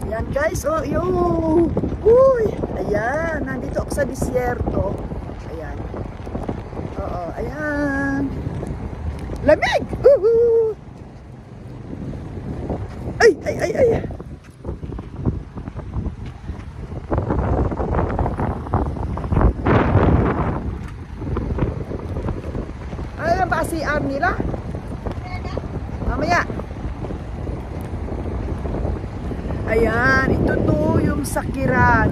Ayan guys, oh, yun. Uy, ayan, nandito ako sa disyerto. Ayan. Oo, ayan. Lamig! Ay, ay, ay, ay. Ayan ba si nila? Mamaya. Ayan, ito to yung sakiran.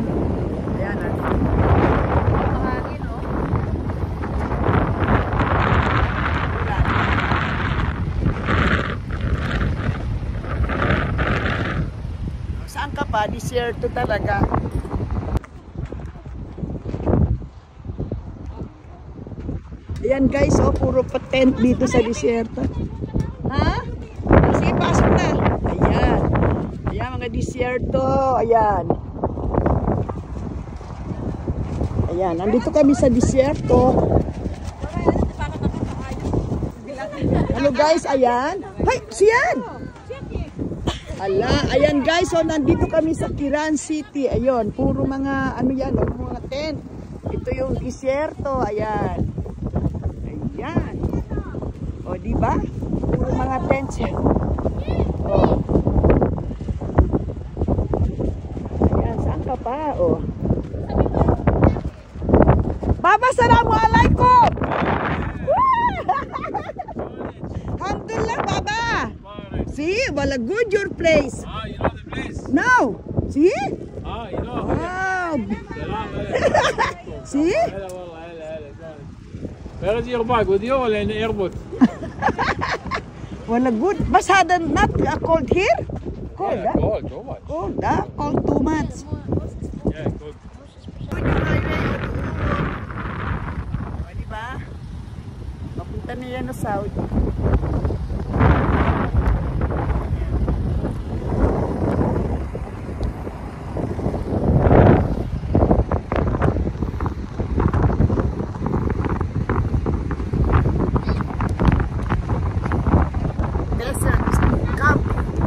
Ayan, hangin, oh. Saan ka pa? Disyerto talaga. Ayan guys, oh, puro patent dito sa disyerto. Ha? Sige, pasok na. Ayan. Ayan mga disyerto. Ayan. Ayan, nandito kami sa disyerto. Hello guys, ayan. Hay, siyan! Ala, ayan guys, so nandito kami sa Kiran City. Ayun, puro mga ano yan, oh, mga tent. Ito yung disyerto, ayan. Ayan. O, di ba? Puro mga tents yan. O. Ayan, saan ka pa? O. Baba, assalamualaikum! Alhamdulillah, Baba! See, wala good your place. Ah, you know the place? No. See? Ah, you know. Wow. See? هلا والله هلا هلا. Where is your bag with you ولا in the airport? Wala good. But had not cold here? Cold, Yeah, huh? cold, too much. Cold, huh? Cold too much. Yeah, cold. O, diba? Papunta na yan na Saudi.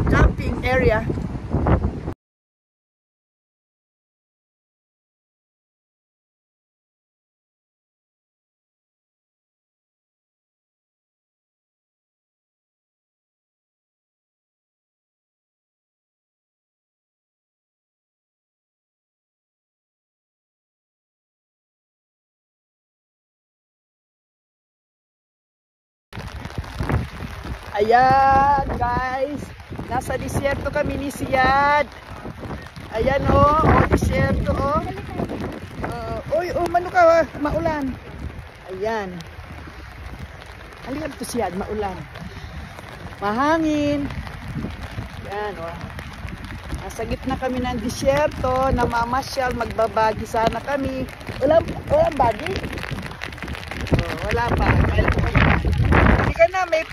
Camping area. Ayan guys, nasa disyerto kami ni Siyad. Ayan oh, disyerto oh. Uy, mano ka, maulan. Ayan. Halika to Siyad, maulan. Mahangin. Ayan oh. Nasa gitna kami ng disyerto, namamasyal, magbabagi sana kami. Walang bagi? Oh, wala pa. Hindi ka na, may